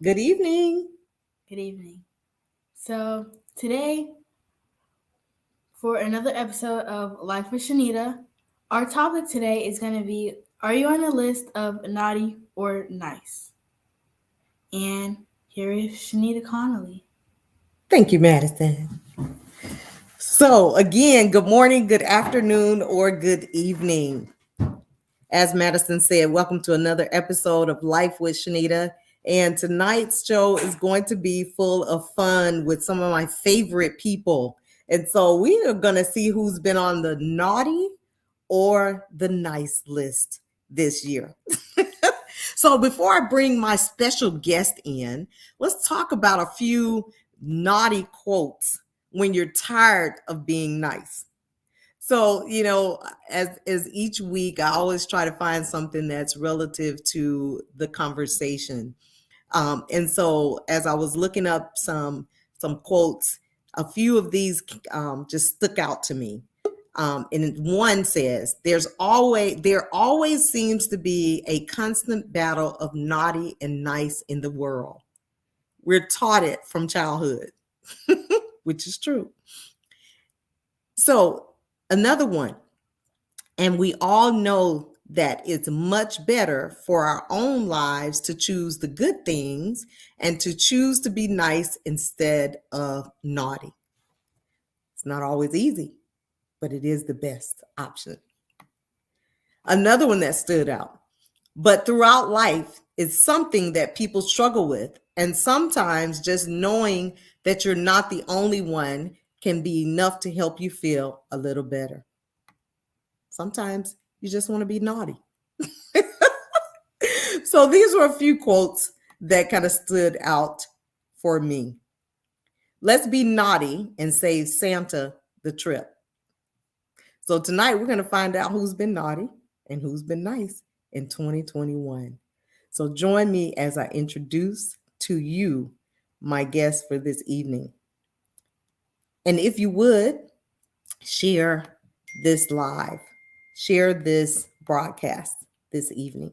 Good evening. Good evening. So, today, for another episode of Life with Shenita, our topic today is going to be, are you on the list of naughty or nice? And here is Shenita Connolly. Thank you, Madison. So, again, good morning, good afternoon, or good evening. As Madison said, welcome to another episode of Life with Shenita. And tonight's show is going to be full of fun with some of my favorite people. And so we are going to see who's been on the naughty or the nice list this year. So before I bring my special guest in, let's talk about a few naughty quotes when you're tired of being nice. So, as each week, I always try to find something that's relative to the conversation. And so, as I was looking up some quotes, a few of these just stuck out to me. And one says, there always seems to be a constant battle of naughty and nice in the world. We're taught it from childhood, which is true. So another one, and we all know that it's much better for our own lives to choose the good things and to choose to be nice instead of naughty. It's not always easy, but it is the best option. Another one that stood out, but throughout life is something that people struggle with. And sometimes just knowing that you're not the only one can be enough to help you feel a little better. Sometimes you just want to be naughty. So these were a few quotes that kind of stood out for me. Let's be naughty and save Santa the trip. So tonight we're going to find out who's been naughty and who's been nice in 2021. So join me as I introduce to you my guest for this evening. And if you would, share this live, share this broadcast this evening.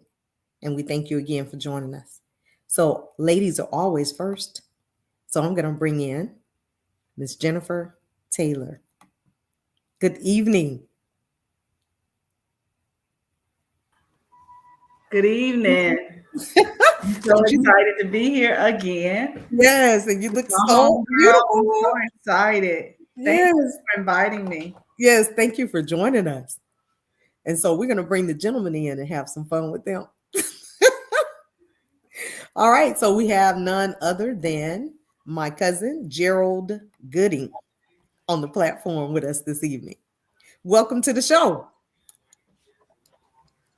And we thank you again for joining us. So ladies are always first. So I'm going to bring in Miss Jennifer Taylor. Good evening. Good evening. I'm so excited to be here again. Yes, and you look so beautiful. I'm so excited. Thank you for inviting me. Yes, thank you for joining us. And so we're going to bring the gentlemen in and have some fun with them. All right, so we have none other than my cousin, Gerald Gooding, on the platform with us this evening. Welcome to the show.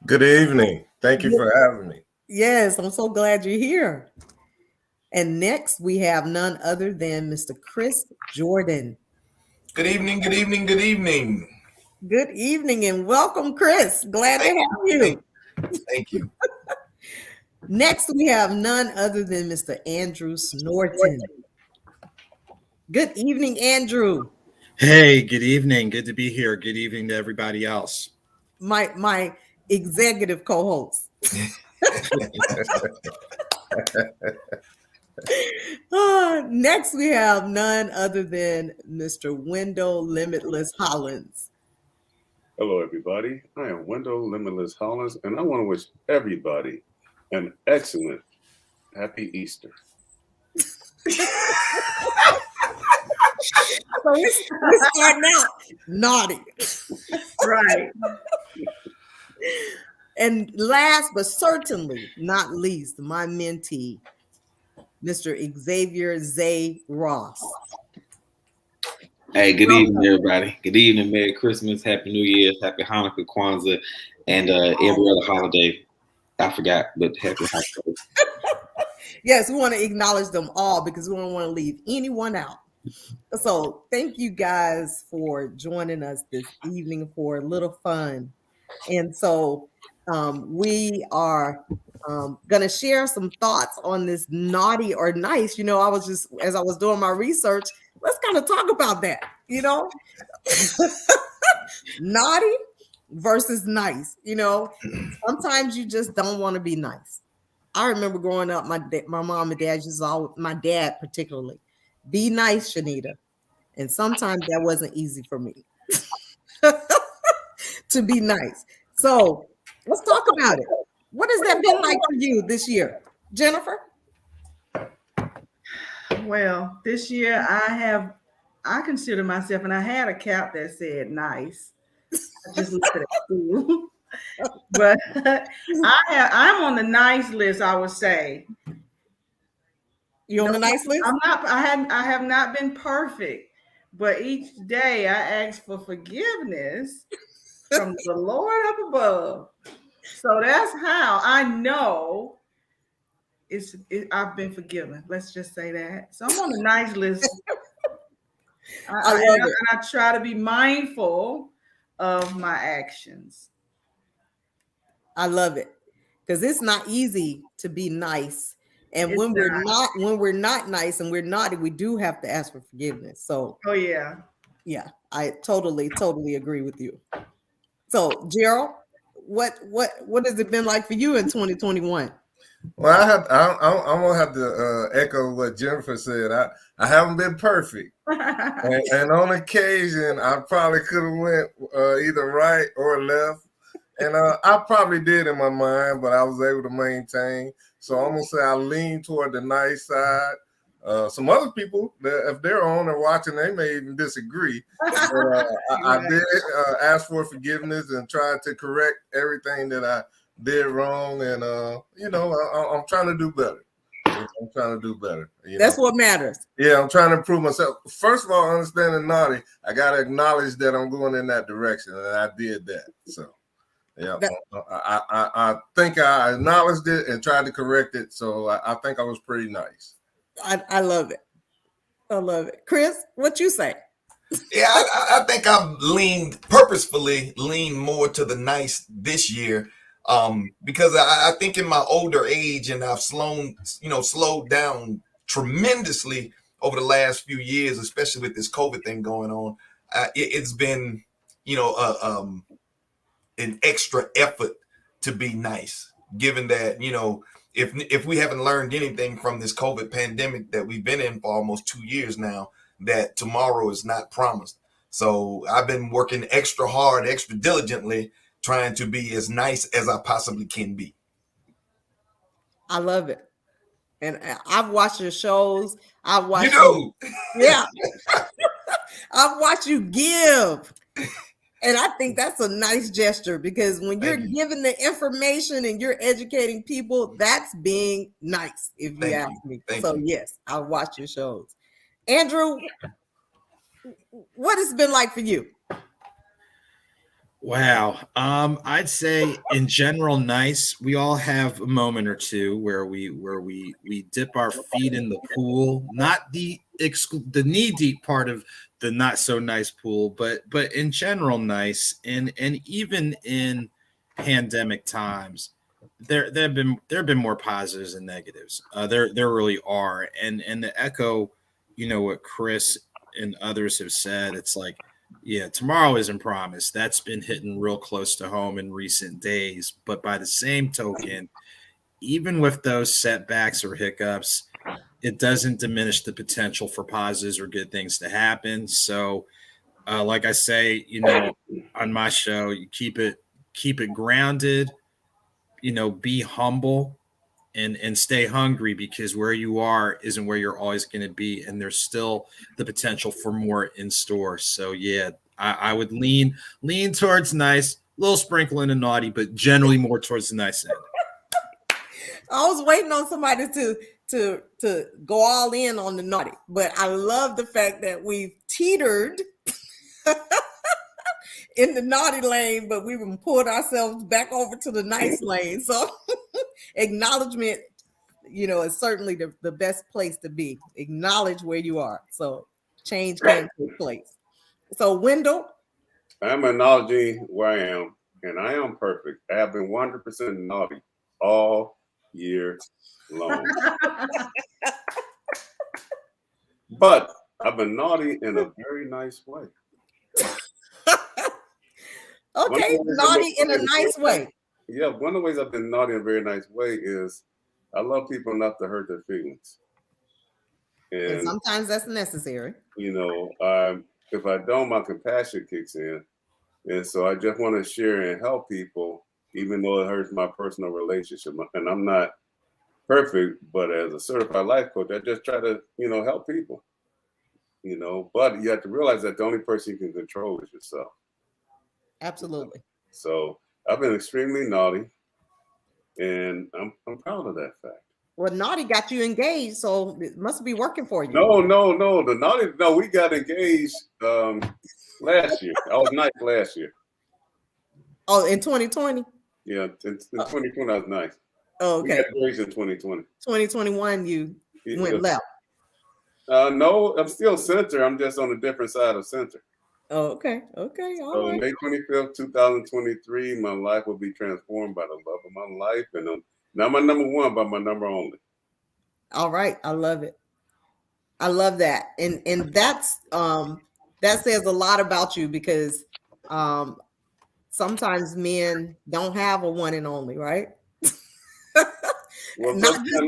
Good evening. Thank you for having me. Yes, I'm so glad you're here. And next, we have none other than Mr. Chris Jordan. Good evening, good evening, good evening. Good evening and welcome, Chris. Glad to have you. Thank you. Next, we have none other than Mr. Andrew Snorton. Good evening, Andrew. Hey, good evening. Good to be here. Good evening to everybody else. My executive co-host. Next, we have none other than Mr. Wendell Limitless Hollins. Hello, everybody. I am Wendell Limitless Hollins, and I want to wish everybody an excellent Happy Easter. So we're starting out naughty. Right. And last but certainly not least, my mentee, Mr. Xavier Zay Ross. Hey, good evening, everybody. Good evening, Merry Christmas, Happy New Year, Happy Hanukkah, Kwanzaa, and every other holiday. I forgot, but happy holidays. Yes, we want to acknowledge them all because we don't want to leave anyone out. So thank you guys for joining us this evening for a little fun. And so we are going to share some thoughts on this naughty or nice. You know, as I was doing my research, let's kind of talk about that, you know, naughty versus nice. You know, sometimes you just don't want to be nice. I remember growing up, my mom and dad used to always, my dad particularly, be nice, Shenita. And sometimes that wasn't easy for me to be nice. So let's talk about it. What has that been like for you this year, Jennifer? Well, this year I consider myself, and I had a cap that said nice. I just left it at school. But I'm on the nice list, I would say. You on the nice list? I have not been perfect, but each day I ask for forgiveness from the Lord up above. So that's how I know I've been forgiven. Let's just say that. So I'm on the nice list. I love it. And I try to be mindful of my actions. I love it because it's not easy to be nice. And It's when we're not nice and we're naughty, we do have to ask for forgiveness. So, oh yeah, I totally agree with you. So, Gerald, what has it been like for you in 2021? Well, I'm gonna have to echo what Jennifer said. I haven't been perfect, and on occasion I probably could have went either right or left, and I probably did in my mind, but I was able to maintain. So I'm gonna say I lean toward the nice side. Some other people, if they're on or watching, they may even disagree. But, I did ask for forgiveness and tried to correct everything that I did wrong, and I'm trying to do better. I'm trying to do better. That's what matters. Yeah, I'm trying to improve myself. First of all, understanding naughty, I got to acknowledge that I'm going in that direction, and I did that. So, yeah, I think I acknowledged it and tried to correct it. So I think I was pretty nice. I love it. I love it. Chris, what you say? Yeah, I think I've purposefully leaned more to the nice this year, because I think in my older age, and I've slowed down tremendously over the last few years, especially with this COVID thing going on. It's been, an extra effort to be nice, given that, if we haven't learned anything from this COVID pandemic that we've been in for almost 2 years now, that tomorrow is not promised. So I've been working extra hard, extra diligently, trying to be as nice as I possibly can be. I love it. And I've watched your shows. I've watched you. Yeah. I've watched you give. And I think that's a nice gesture, because when you're giving the information and you're educating people, that's being nice, if you ask me. So yes, I'll watch your shows. Andrew, what has it been like for you? Wow. I'd say in general, nice. We all have a moment or two where we dip our feet in the pool, not the knee deep part of the not so nice pool, but in general, nice. And even in pandemic times, there have been more positives and negatives. There really are. And to echo, what Chris and others have said, it's like, yeah, tomorrow isn't promised. That's been hitting real close to home in recent days. But by the same token, even with those setbacks or hiccups, it doesn't diminish the potential for positives or good things to happen. So, like I say, on my show, you keep it grounded, be humble, and stay hungry, because where you are isn't where you're always going to be, and there's still the potential for more in store. So yeah, I would lean towards nice, little sprinkling and naughty, but generally more towards the nice end. I was waiting on somebody to go all in on the naughty, but I love the fact that we've teetered in the naughty lane, but we've pulled ourselves back over to the nice lane. So acknowledgement, is certainly the best place to be. Acknowledge where you are. So change can take place. So Wendell? I'm acknowledging where I am, and I am perfect. I have been 100% naughty all year long. But I've been naughty in a very nice way. Okay, naughty in a nice way. Yeah, one of the ways I've been naughty in a very nice way is I love people enough to hurt their feelings. And And, sometimes that's necessary. you know, if I don't, my compassion kicks in. And so I just want to share and help people, even though it hurts my personal relationship. And I'm not perfect, but as a certified life coach, I just try to, you know, help people, you know, but you have to realize that the only person you can control is yourself. Absolutely. So I've been extremely naughty, and I'm proud of that fact. Well, naughty got you engaged, so it must be working for you. No, the naughty. No, we got engaged last year. I was nice last year. Oh, in 2020? Yeah, in 2020 I was nice. Oh, We okay. got engaged in 2020. 2021, you went left. No, I'm still center. I'm just on a different side of center. Oh, okay. Okay. All So right. May 25th, 2023, my life will be transformed by the love of my life, and not my number one, but my number only. All right. I love it. I love that. And that's that says a lot about you, because sometimes men don't have a one and only, right? Well, Not just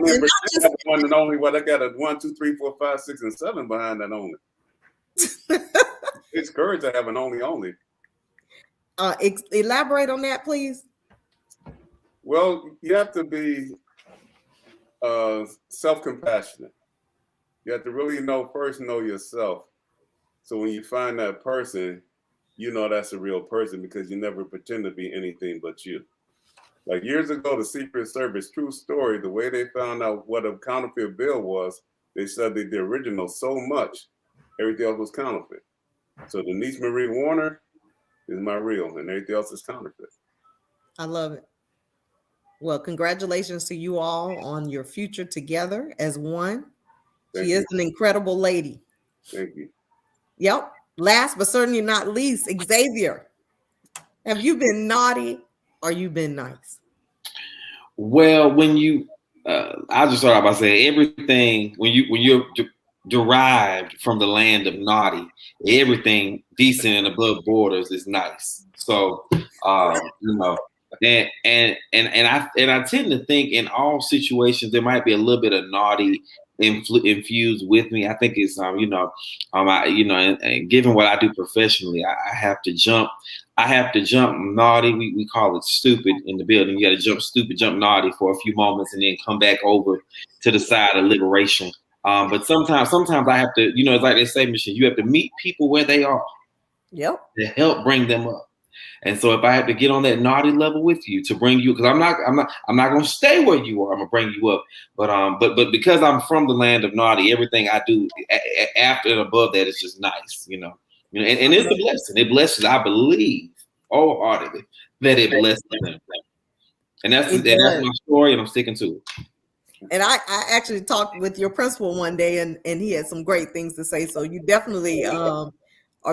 one and only. Well, I got a 1, 2, 3, 4, 5, 6, and 7 behind that only. It's courage to have an only. Elaborate on that, please. Well, you have to be self-compassionate. You have to really know yourself. So when you find that person, you know that's a real person, because you never pretend to be anything but you. Like years ago, the Secret Service, true story, the way they found out what a counterfeit bill was, they studied the original so much, everything else was counterfeit. So Denise Marie Warner is my real, and everything else is counterfeit. I love it. Well, congratulations to you all on your future together as one. She is an incredible lady. Thank you. Yep. Last but certainly not least, Xavier. Have you been naughty or you been nice? Well, when you, I just thought about saying everything when you're derived from the land of naughty, everything decent and above borders is nice. So, you know, and I tend to think in all situations there might be a little bit of naughty infused with me. I think it's and given what I do professionally, I have to jump naughty. We call it stupid in the building. You got to jump stupid, jump naughty for a few moments, and then come back over to the side of liberation. But sometimes I have to, you know, it's like they say, Michelle, you have to meet people where they are. Yep. To help bring them up. And so if I have to get on that naughty level with you to bring you, because I'm not going to stay where you are. I'm going to bring you up. But because I'm from the land of naughty, everything I do after and above that is just nice, you know. And it's a blessing. It blesses, I believe, wholeheartedly, that it blesses them. And that's my story, and I'm sticking to it. And I actually talked with your principal one day, and he had some great things to say. So you definitely are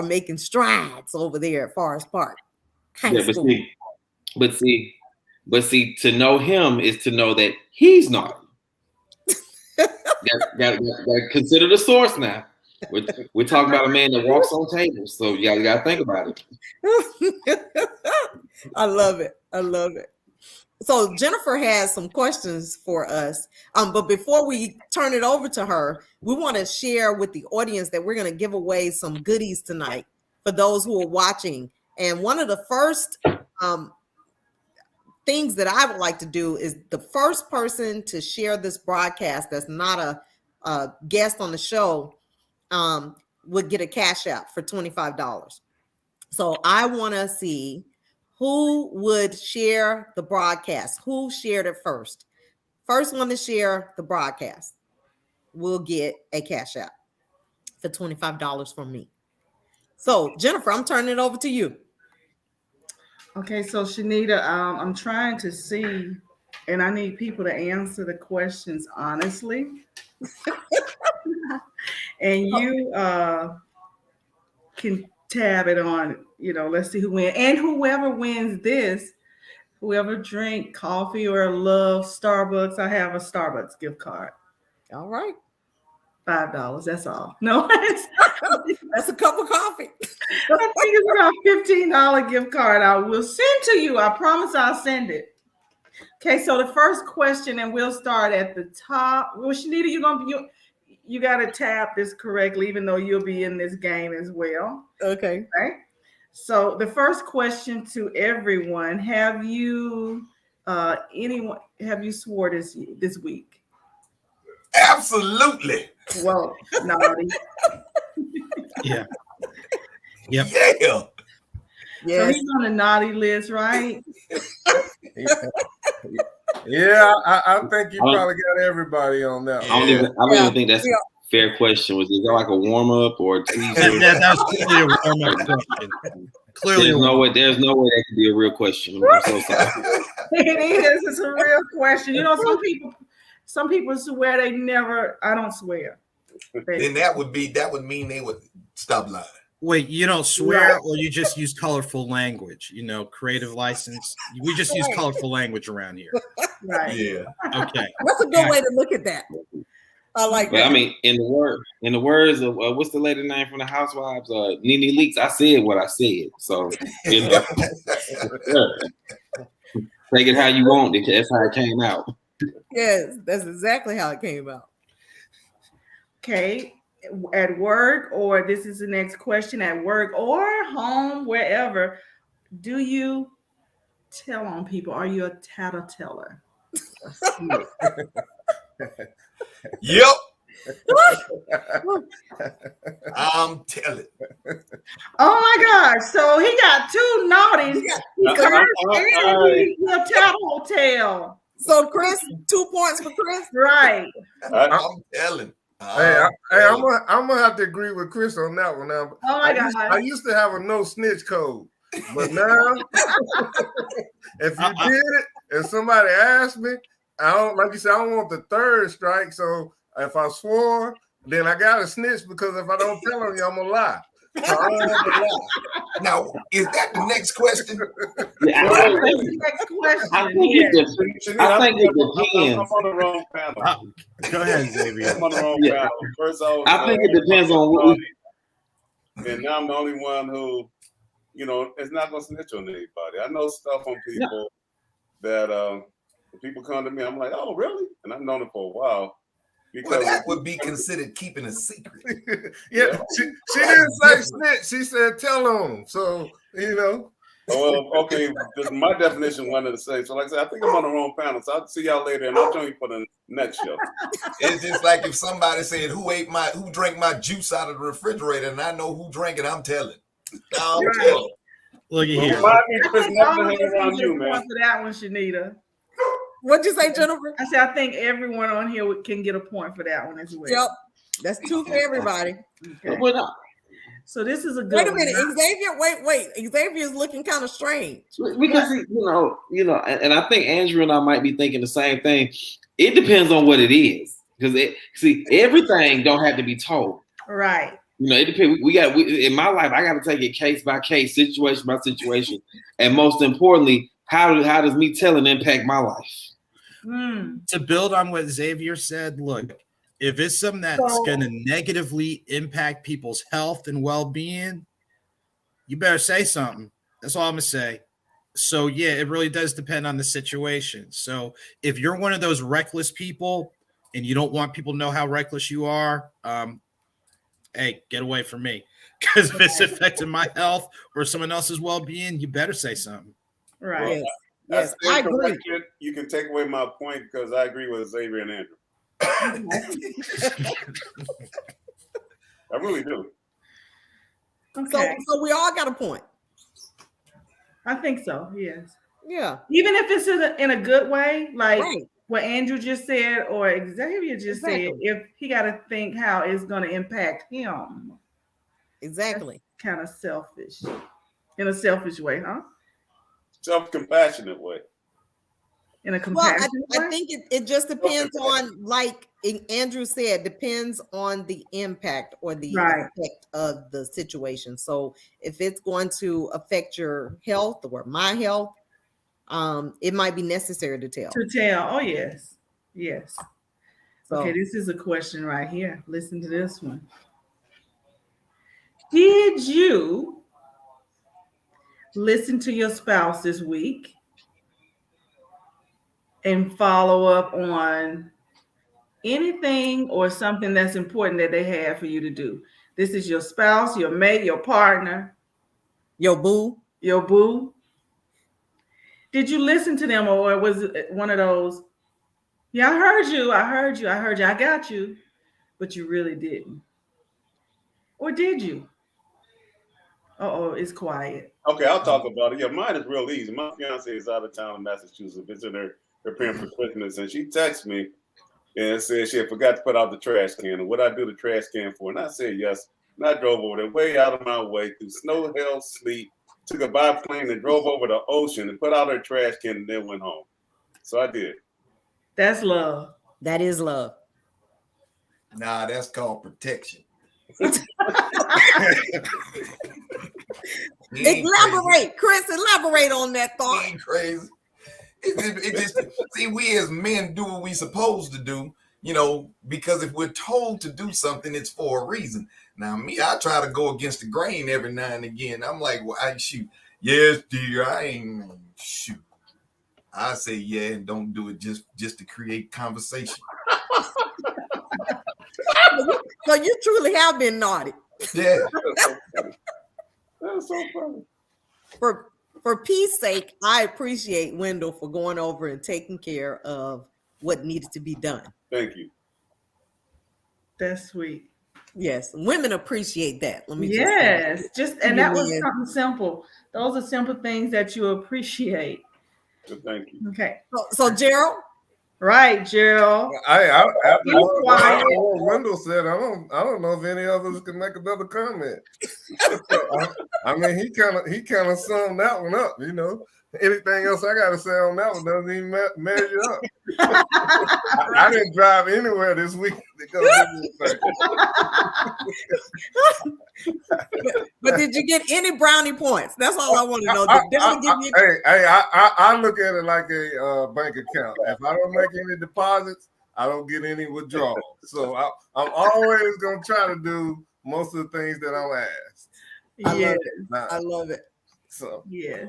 making strides over there at Forest Park High School. But see, to know him is to know that he's naughty. Got consider the source now. We're talking about a man that walks on tables, so you got to think about it. I love it. So Jennifer has some questions for us. But before we turn it over to her, we want to share with the audience that we're going to give away some goodies tonight for those who are watching. And one of the first things that I would like to do is the first person to share this broadcast that's not a guest on the show would get a cash out for $25. So I want to see who would share the broadcast. Who shared it first? First one to share the broadcast will get a cash out for $25 from me. So Jennifer, I'm turning it over to you. Okay, so Shenita, I'm trying to see, and I need people to answer the questions honestly. And you can tab it on, you know, let's see who wins. And whoever wins this, whoever drink coffee or love Starbucks, I have a Starbucks gift card. All right. $5, that's all. No, that's a cup of coffee. I think it's about $15 gift card I will send to you. I promise I'll send it. Okay, so the first question, and we'll start at the top. Well, Shenita, you got to tap this correctly, even though you'll be in this game as well. Okay. Okay. So the first question to everyone: have you swore this week? Absolutely. Well, naughty. Yeah. Yep. Yeah. So Yes. he's on the naughty list, right? Yeah, I think you probably got everybody on that. I don't even think that's a fair question. Was it like a warm up or a teaser? That was clearly a warm up question. Clearly, there's no way that could be a real question. I'm so sorry. It is. It's a real question. You know, some people swear they never. I don't swear. Then that would mean they would stop lying. Wait, you don't swear, or you just use colorful language? You know, creative license. We just use colorful language around here. Right. Yeah. Okay. That's a good way to look at that. I like that. I mean, in the words of what's the lady name from the Housewives? Nene Leakes. I said what I said. So you know, take it how you want. That's how it came out. Yes, that's exactly how it came out. Okay. At work, or this is the next question, at work or home, wherever, do you tell on people? Are you a tattle teller? Yep. I'm telling. Oh my gosh. So he got two naughties. He'll tattletale. So Chris, 2 points for Chris. Right. I'm telling. Hey, I'm gonna have to agree with Chris on that one now. Oh my God. I used to have a no snitch code, but now if you did it and somebody asked me, I don't, like you said, I don't want the third strike. So if I swore, then I gotta snitch, because if I don't tell them, I'm gonna lie. So I don't want to lie. Now, is that the next question? Yeah, Next question. I think it depends. I'm on the wrong panel. Go ahead, Xavier. I'm on the wrong panel. First, I think it depends on what. And now I'm the only one who, you know, is not gonna snitch on anybody. I know stuff on people that when people come to me, I'm like, oh, really? And I've known it for a while. Well, that would be considered keeping a secret. Yeah, she didn't say snitch. She said tell on. So, you know. Well, okay, my definition wasn't the same. So, like I said, I think I'm on the wrong panel. So I'll see y'all later, and I'll join you for the next show. It's just like if somebody said, who drank my juice out of the refrigerator, and I know who drank it, I'm telling. I'm telling. Look at here. I think all of us can get a point for that one, Shenita. What'd you say, Jennifer? I said I think everyone on here can get a point for that one as well. Yep. That's 2 for everybody. Okay. So this is a good Wait a minute, Xavier. Wait. Xavier's looking kind of strange. Because you know, and I think Andrew and I might be thinking the same thing. It depends on what it is, because everything don't have to be told. Right. You know, it depends. In my life, I got to take it case by case, situation by situation, and most importantly, how does me telling impact my life? To build on what Xavier said, look, if it's something that's going to negatively impact people's health and well-being, you better say something. That's all I'm going to say. So, yeah, it really does depend on the situation. So if you're one of those reckless people and you don't want people to know how reckless you are, hey, get away from me. Because if it's affecting my health or someone else's well-being, you better say something. Right. Well, Yes, I agree. You can take away my point because I agree with Xavier and Andrew. I really do. Okay. So we all got a point. I think so. Yes. Yeah. Even if it's in a good way, like Right. what Andrew just said or Xavier just said, Exactly. if he got to think how it's going to impact him. Exactly. Kind of selfish. In a selfish way, huh? Self-compassionate way. In a Well, compassionate way? I think it just depends on, like Andrew said, depends on the impact or the effect of the situation. So if it's going to affect your health or my health, it might be necessary to tell. Oh, yes. Yes. So. Okay, this is a question right here. Listen to this one. Did you listen to your spouse this week and follow up on anything or something that's important that they have for you to do. This is your spouse, your mate, your partner, Yo, boo. your boo. Did you listen to them, or was it one of those? Yeah, I heard you. I heard you. I heard you. I got you, but you really didn't, or did you? Oh, it's quiet. Okay, I'll talk about it. Yeah, mine is real easy. My fiance is out of town in Massachusetts visiting her parents for Christmas, and she texted me and said she had forgot to put out the trash can. And what I do the trash can for? And I said yes. And I drove over there, way out of my way, through snow, hell, sleet, took a biplane and drove over the ocean and put out her trash can and then went home. So I did. That's love. That is love. Nah, that's called protection. Elaborate, Chris. Elaborate on that He thought. ain't crazy. It just see, we as men do what we supposed to do, you know, because if we're told to do something, it's for a reason. Now, me, I try to go against the grain every now and again. I'm like, well, I shoot. Yes, dear, I ain't shoot. I say yeah and don't do it just to create conversation. So you truly have been naughty. Yeah. That's so funny. For peace sake, I appreciate Wendell for going over and taking care of what needed to be done. Thank you. That's sweet. Yes, women appreciate that. Let me Yes, and that was Yeah. something simple. Those are simple things that you appreciate. So thank you. Okay, So Gerald, right, Gerald. After Be quiet. what Wendell said, I don't know if any of us can make another comment. I mean, he kind of summed that one up. You know, anything else I got to say on that one doesn't even measure up. I didn't drive anywhere this week because of this thing. but did you get any brownie points? That's all I want to know. Did they give you? I look at it like a bank account. If I don't make any deposits, I don't get any withdrawals. So I'm always gonna try to do most of the things that I'm asked. Yes, I love it. So yes.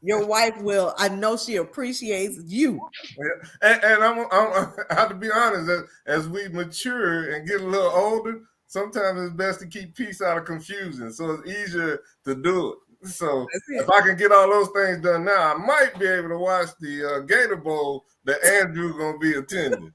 Your wife will. I know she appreciates you. and I have to be honest. As we mature and get a little older, sometimes it's best to keep peace out of confusion. So it's easier to do it. So if I can get all those things done now, I might be able to watch the Gator Bowl that Andrew's gonna be attending.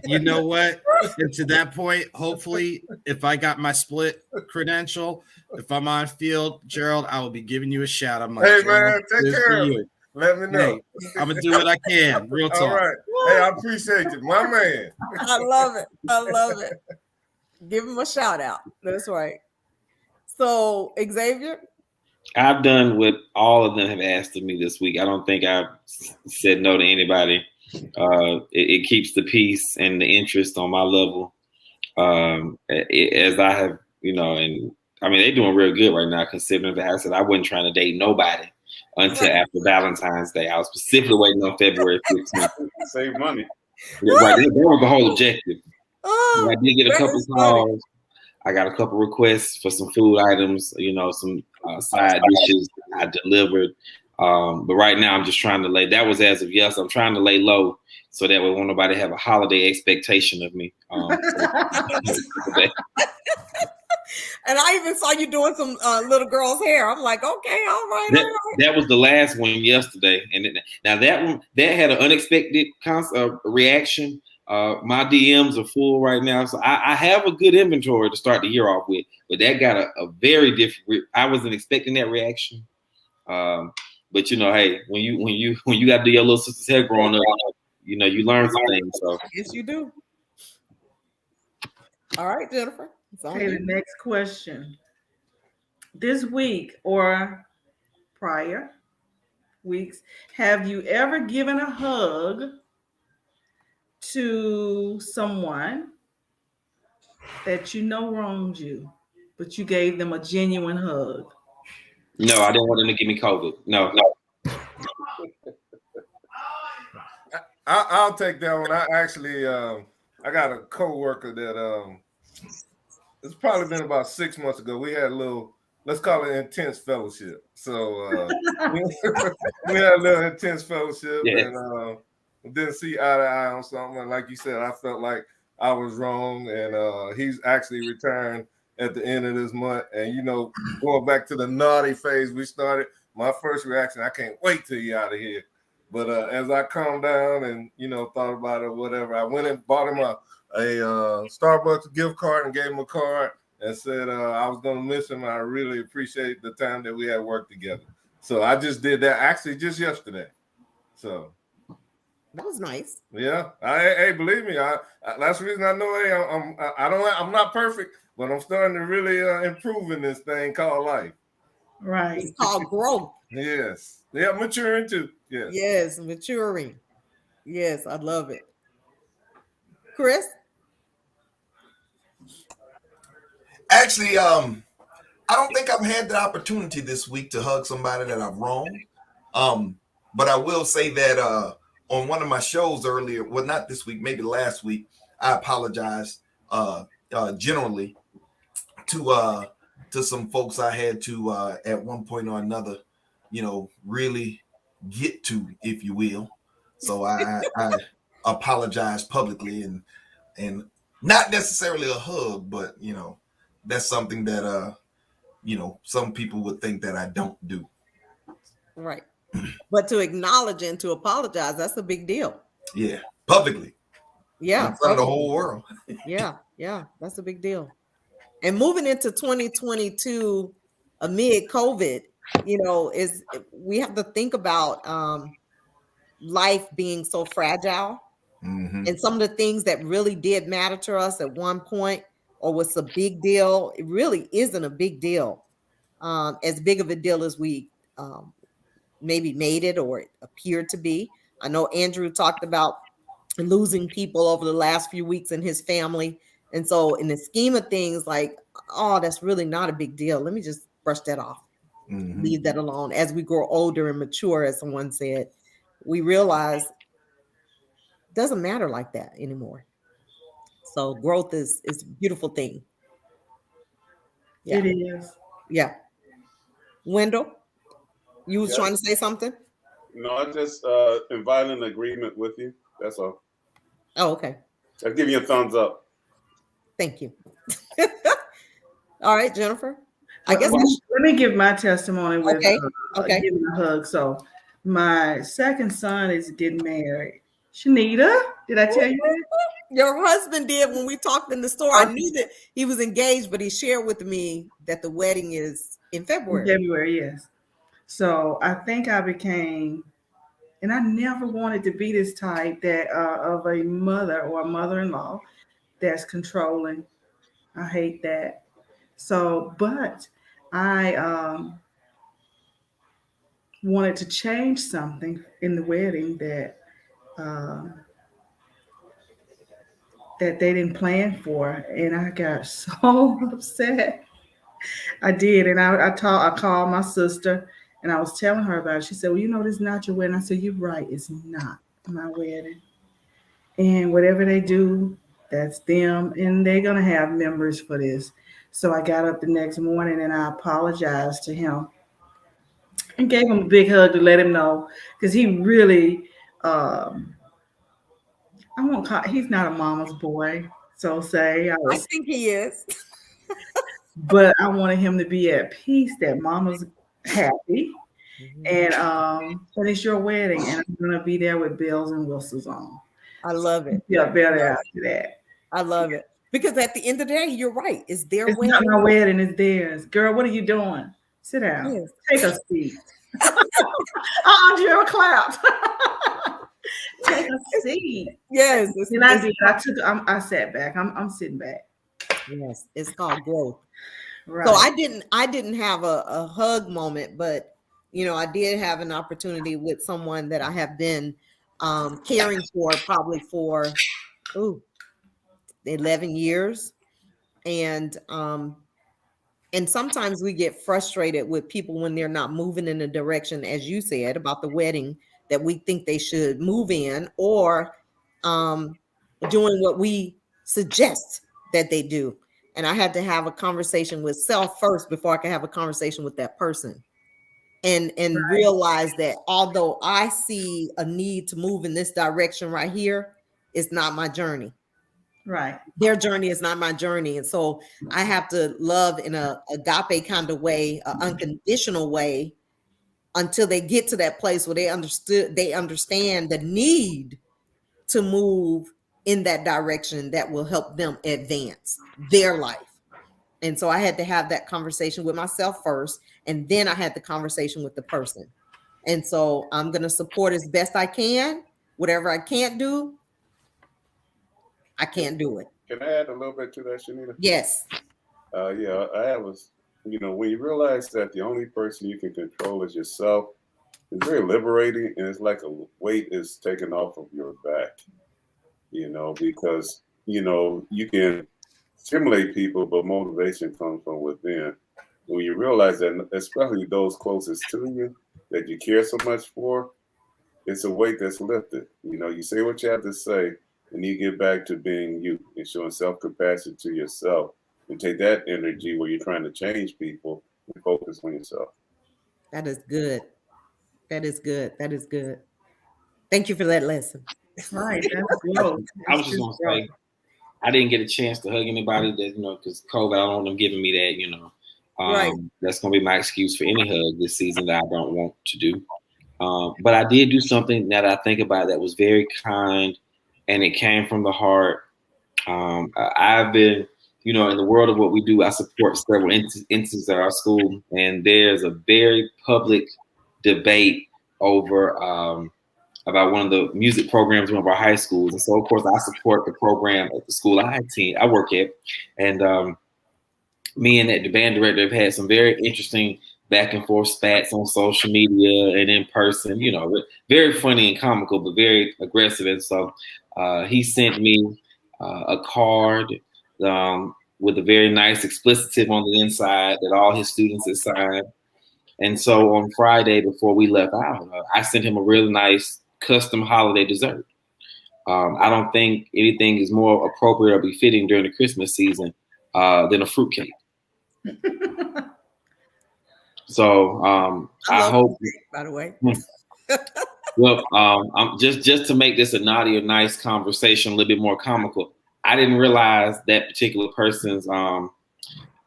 You know what? And to that point, hopefully, if I got my split credential, if I'm on field, Gerald, I will be giving you a shout. I'm like, hey man, take this care for of you. it. Let me know. Hey, I'm gonna do what I can. Real talk. All right. Hey, I appreciate you, my man. I love it. I love it. Give him a shout out. That's right. So Xavier, I've done what all of them have asked of me this week. I don't think I've said no to anybody. It keeps the peace and the interest on my level. As I have, you know, and I mean, they're doing real good right now, considering the fact I said I wasn't trying to date nobody until after Valentine's Day. I was specifically waiting on February 15th. Save money. Right, that was the whole objective. oh, I did get a that couple is funny. calls. I got a couple requests for some food items, you know, some side dishes I delivered. But right now I'm just trying to lay, that was as of yes, I'm trying to lay low so that way won't nobody have a holiday expectation of me. And I even saw you doing some little girl's hair. I'm like, okay, all right, all right. That was the last one yesterday. And now that one, that had an unexpected reaction. My DMs are full right now. So I have a good inventory to start the year off with, but that got a very different, I wasn't expecting that reaction. But you know, hey, when you got to do your little sister's hair growing up, you know, you learn some things. So Yes, you do. All right, Jennifer. Okay, the next question. This week or prior weeks, have you ever given a hug to someone that you know wronged you, but you gave them a genuine hug? no, I didn't want them to give me COVID. No. I'll take that one. I actually, I got a coworker that it's probably been about 6 months ago. We had a little let's call it intense fellowship. So we had a little intense fellowship, Yes. and didn't see eye to eye on something. And like you said, I felt like I was wrong, and he's actually returned at the end of this month. And going back to the naughty phase we started, my first reaction, I can't wait till you out of here. But as I calmed down and thought about it, whatever, I went and bought him a Starbucks gift card and gave him a card and said I was gonna miss him. I really appreciate the time that we had worked together. So I just did that actually just yesterday. So That was nice. yeah, hey, believe me, I that's the reason I know. Hey, I'm not perfect, but I'm starting to really improve in this thing called life. Right. It's called growth. Yes, yeah, maturing too. Yes. Yes, maturing. Yes, I love it. Chris? Actually, I don't think I've had the opportunity this week to hug somebody that I've wronged. But I will say that on one of my shows earlier, well, not this week, maybe last week, I apologized generally to some folks I had to at one point or another, really get to, if you will. So I apologize publicly and not necessarily a hug, but that's something that some people would think that I don't do. Right. But to acknowledge and to apologize, that's a big deal. Yeah, publicly. Yeah. In front of the whole world. Yeah, that's a big deal. And moving into 2022 amid COVID, is we have to think about life being so fragile. Mm-hmm. And some of the things that really did matter to us at one point or was a big deal, it really isn't a big deal. As big of a deal as we maybe made it or it appeared to be. I know Andrew talked about losing people over the last few weeks in his family. And so in the scheme of things, like, oh, that's really not a big deal. Let me just brush that off. Mm-hmm. Leave that alone. As we grow older and mature, as someone said, we realize it doesn't matter like that anymore. So growth is a beautiful thing. Yeah. It is. Yeah. Wendell, you was Yeah. trying to say something? No, I just invite an agreement with you. That's all. Oh, okay. I'll give you a thumbs up. Thank you. All right, Jennifer. I guess Let me give my testimony with okay. giving a hug. So my second son is getting married. Shenita, did I tell you that? Your husband did when we talked in the store. I knew that he was engaged, but he shared with me that the wedding is in February. In February, yes. So I think I became, and I never wanted to be this type that of a mother or a mother-in-law that's controlling. I hate that. So, but I wanted to change something in the wedding that that they didn't plan for, and I got so upset. I did, and I called my sister, and I was telling her about it. She said, "Well, this is not your wedding." I said, "You're right. It's not my wedding, and whatever they do, that's them, and they're gonna have members for this." So I got up the next morning and I apologized to him and gave him a big hug to let him know, because he really, he's not a mama's boy, so say. I think he is. But I wanted him to be at peace, that mama's happy. And it's your wedding, and I'm gonna be there with bells and whistles on. I love it. Yeah, better after that. I love it. Because at the end of the day, you're right. It's their It's wedding. not my wedding, it's theirs. Girl, what are you doing? Sit down. Yes. Take a seat. Jill clapped. Take a seat. Yes. And I did. I sat back. I'm sitting back. Yes, it's called growth. Right. So I didn't have a hug moment, but I did have an opportunity with someone that I have been caring for probably for 11 years. And sometimes we get frustrated with people when they're not moving in the direction, as you said, about the wedding that we think they should move in, or doing what we suggest that they do. And I had to have a conversation with self first before I could have a conversation with that person. And realize that although I see a need to move in this direction right here, it's not my journey. Right. Their journey is not my journey. And so I have to love in a agape kind of way, an unconditional way, until they get to that place where they understand the need to move in that direction that will help them advance their life. And so I had to have that conversation with myself first, and then I had the conversation with the person. And so I'm going to support as best I can. Whatever I can't do, I can't do it. Can I add a little bit to that, Shenita? Yes. Yeah, I was, when you realize that the only person you can control is yourself, it's very liberating, and it's like a weight is taken off of your back, because, you can stimulate people, but motivation comes from within. When you realize that, especially those closest to you that you care so much for, it's a weight that's lifted. You say what you have to say, and you get back to being you and showing self-compassion to yourself, and take that energy where you're trying to change people and focus on yourself. That is good. That is good. That is good. Thank you for that lesson. Right. That's growth. I was just going to say, I didn't get a chance to hug anybody that, because COVID, I don't want them giving me that, Right. That's going to be my excuse for any hug this season that I don't want to do. But I did do something that I think about that was very kind, and it came from the heart. I've been, in the world of what we do, I support several instances at our school, and there's a very public debate over about one of the music programs in one of our high schools. And so, of course, I support the program at the school I work at. And me and the band director have had some very interesting back and forth spats on social media and in person, very funny and comical, but very aggressive. And so he sent me a card with a very nice explicitive on the inside that all his students had signed. And so on Friday, before we left out, I sent him a really nice custom holiday dessert. I don't think anything is more appropriate or befitting during the Christmas season than a fruitcake. So I hope, by the way. Well, I'm just to make this a naughty or nice conversation, a little bit more comical. I didn't realize that particular person's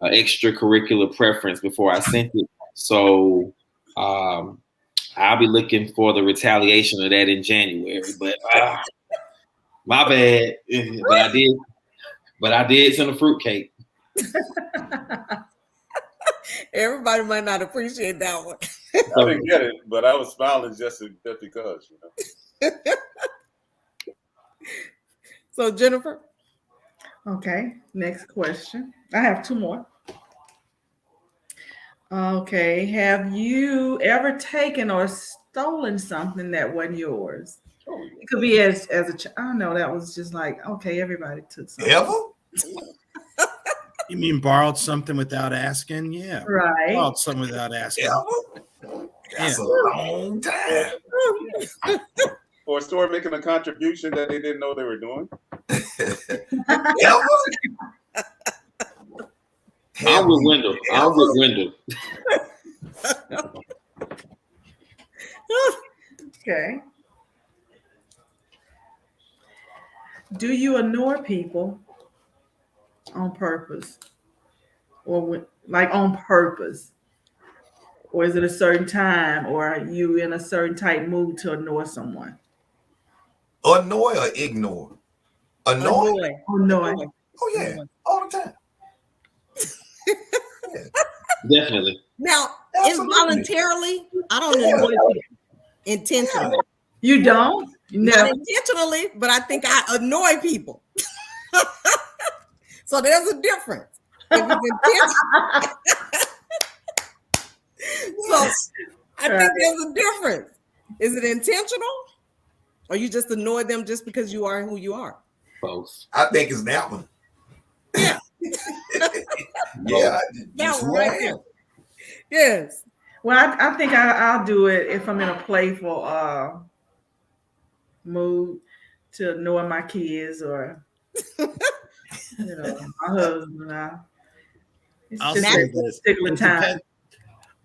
extracurricular preference before I sent it. So I'll be looking for the retaliation of that in January. But my bad. But I did send a fruitcake. Everybody might not appreciate that one. I didn't get it, but I was smiling just because, So, Jennifer? Okay, next question. I have two more. Okay, have you ever taken or stolen something that wasn't yours? It could be as a child. I don't know. That was just like, okay, everybody took something. Ever? You mean borrowed something without asking? Yeah. Right. Borrowed something without asking. Ever? That's a long time. Or a store making a contribution that they didn't know they were doing. Ever? I'm with Wendell. Okay. Do you ignore people on purpose, or on purpose, or is it a certain time, or are you in a certain type mood to ignore someone? Annoy or ignore? Annoy? Annoy. Oh yeah, all the time. Yeah. Definitely. Now, Absolutely. involuntarily, I don't annoy people intentionally. You don't? Not intentionally, but I think I annoy people. So there's a difference. If it's intentional. So I think there's a difference. Is it intentional? Or you just annoy them just because you are who you are? Both. I think it's that one. Yeah. Yeah. That one right there. Yes. Well, I think I'll do it if I'm in a playful mood to annoy my kids or You know, my husband. It's I'll just say a this. particular time.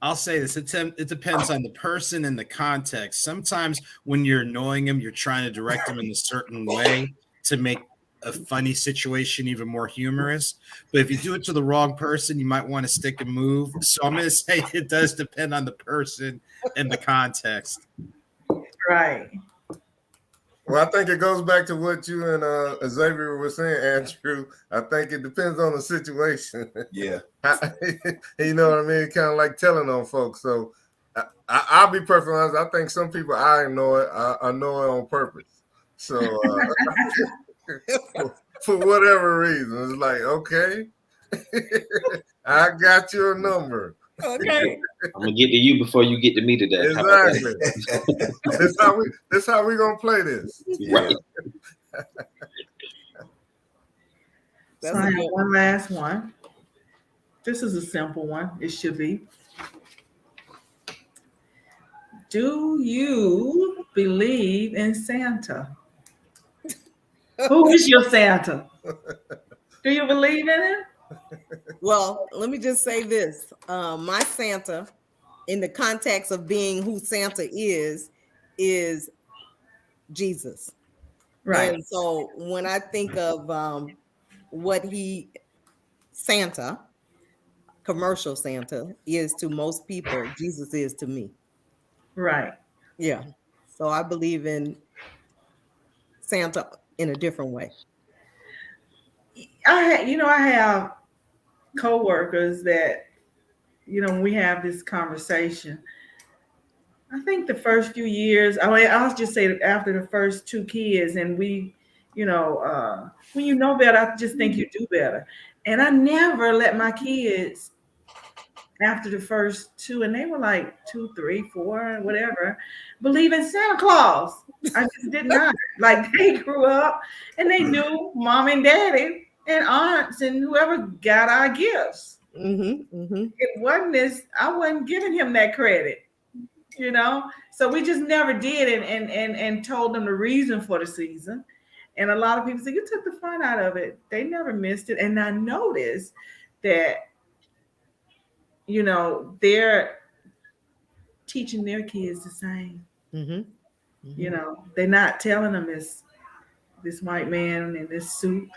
I'll say this. It depends on the person and the context. Sometimes when you're annoying them, you're trying to direct them in a certain way to make a funny situation even more humorous. But if you do it to the wrong person, you might want to stick and move. So I'm going to say it does depend on the person and the context. Right. Well, I think it goes back to what you and Xavier were saying, Andrew. I think it depends on the situation. Yeah. You know what I mean? Kind of like telling on folks. So I'll be perfectly honest. I think some people I know it. I know it on purpose. So for whatever reason, it's like, okay, I got your number. Okay. I'm gonna get to you before you get to me today. Exactly. That's how we gonna play this. Yeah. So I have one last one. This is a simple one. It should be. Do you believe in Santa? Who is your Santa? Do you believe in him? Well, let me just say this. My Santa, in the context of being who Santa is Jesus. Right. And so when I think of what Santa, commercial Santa, is to most people, Jesus is to me. Right. Yeah. So I believe in Santa in a different way. I have coworkers that, when we have this conversation, I think the first few years, I'll just say that after the first 2 kids, and we, when you know better, I just think you do better. And I never let my kids, after the first 2, and they were like 2, 3, 4, whatever, believe in Santa Claus. I just did not. Like, they grew up and they knew mom and daddy and aunts and whoever got our gifts. It wasn't I wasn't giving him that credit, so we just never did, and told them the reason for the season. And a lot of people say, you took the fun out of it. They never missed it. And I noticed that, they're teaching their kids the same. They're not telling them this white man in this suit,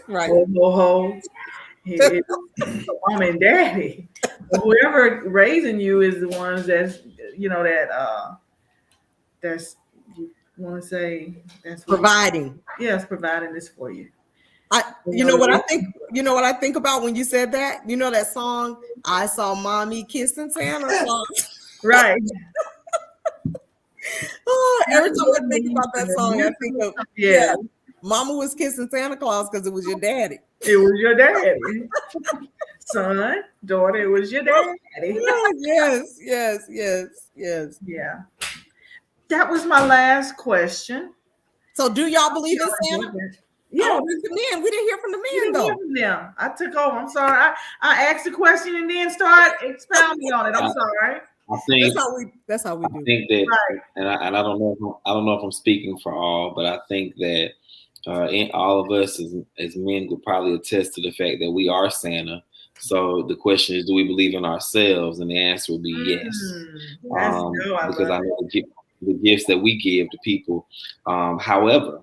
right? Ho, it's mom and daddy. Whoever raising you is the ones that's that's, you want to say, that's providing. Yes, providing this for you. You know what I think about when you said that? You know that song, I Saw Mommy Kissing Santa Claus? Right. Every time I think about that song, I think of, yeah, Mama was kissing Santa Claus because it was your daddy. It was your daddy. Son, daughter, it was your daddy. Yes. Yeah. That was my last question. So do y'all believe in Santa? Yeah. Oh, the men. We didn't hear from the men, though. Yeah, I took over. I'm sorry. I asked the question and then start expounding on it. I'm sorry. I think that's how we do. I think that, right. and I don't know if I'm speaking for all, but I think that all of us as men could probably attest to the fact that we are Santa. So the question is, do we believe in ourselves? And the answer would be yes. Because I know the gifts that we give to people. However,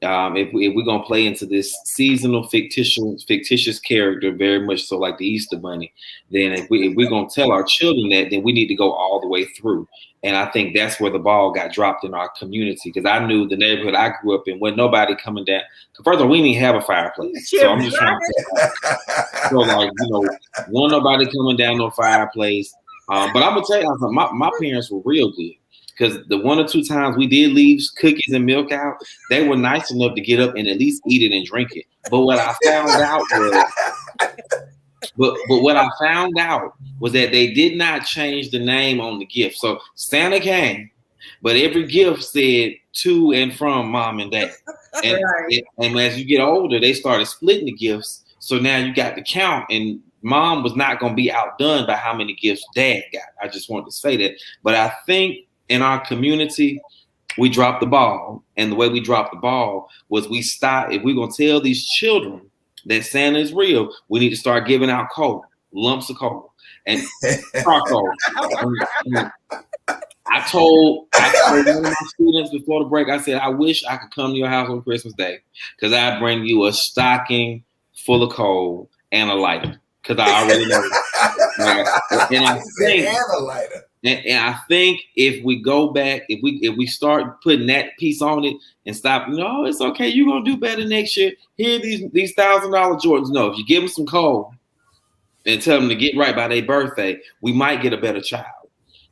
if we're gonna play into this seasonal fictitious character, very much so like the Easter Bunny, then if we're gonna tell our children that, then we need to go all the way through. And I think that's where the ball got dropped in our community, because I knew the neighborhood I grew up in, when nobody coming down. First of all, we didn't even have a fireplace, so I'm just trying to. So wasn't nobody coming down no fireplace. But I'm gonna tell you something. My parents were real good. Because the 1 or 2 times we did leave cookies and milk out, they were nice enough to get up and at least eat it and drink it. But what I found out was, that they did not change the name on the gift. So Santa came, but every gift said to and from mom and dad. And as you get older, they started splitting the gifts. So now you got the count, and mom was not going to be outdone by how many gifts dad got. I just wanted to say that. But I think in our community, we dropped the ball. And the way we dropped the ball was we stopped. If we're going to tell these children that Santa is real, we need to start giving out coal, lumps of coal, and charcoal. I told one of my students before the break, I said, I wish I could come to your house on Christmas Day because I'd bring you a stocking full of coal and a lighter because I already know. And I think if we go back, if we start putting that piece on it and stop, no, it's okay. You're gonna do better next year. Here, these $1,000 Jordans. No, if you give them some coal and tell them to get right by their birthday, we might get a better child.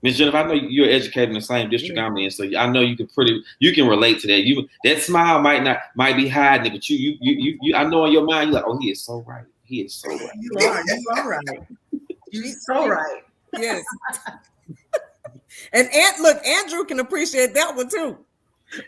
Ms. Jennifer, I know you're educated in the same district I'm in, so I know you can relate to that. That smile might be hiding it, but you I know in your mind you're like, oh, he is so right. He is so right. You are right. You're so right. Yes. And look, Andrew can appreciate that one too.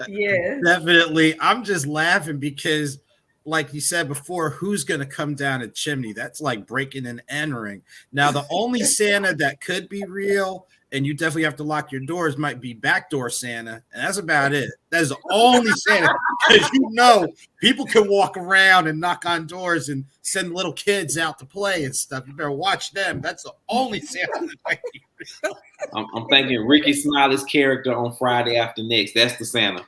Yes. Definitely. I'm just laughing because, like you said before, who's going to come down a chimney? That's like breaking and entering. Now, the only Santa that could be real, and you definitely have to lock your doors, might be backdoor Santa. And that's about it. That is the only Santa. Because people can walk around and knock on doors and send little kids out to play and stuff. You better watch them. That's the only Santa that might be real. I'm thinking Ricky Smiley's character on Friday After Next. That's the Santa.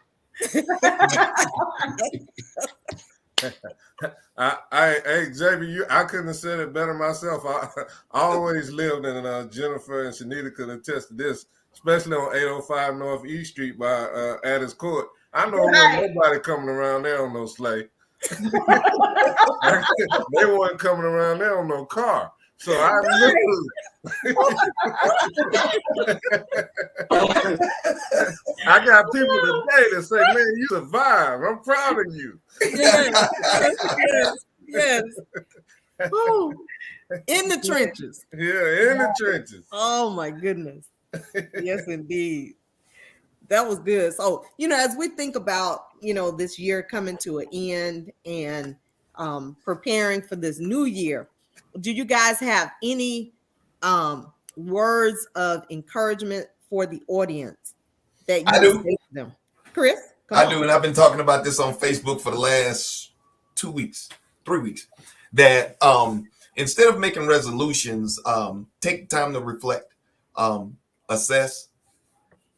Hey, Xavier, I couldn't have said it better myself. I always lived in Jennifer and Shenita could attest to this, especially on 805 North East Street by Addis Court. I know nobody coming around there on no sleigh. They weren't coming around there on no car. So I I got people today that say, man, you survived. I'm proud of you. Yes. Ooh, in the trenches. Yeah, in the trenches. Oh my goodness. Yes, indeed. That was good. So, as we think about, this year coming to an end and preparing for this new year, do you guys have any words of encouragement for the audience that you do. say to them? Chris? I do, and I've been talking about this on Facebook for the last 3 weeks, that instead of making resolutions, take time to reflect, assess,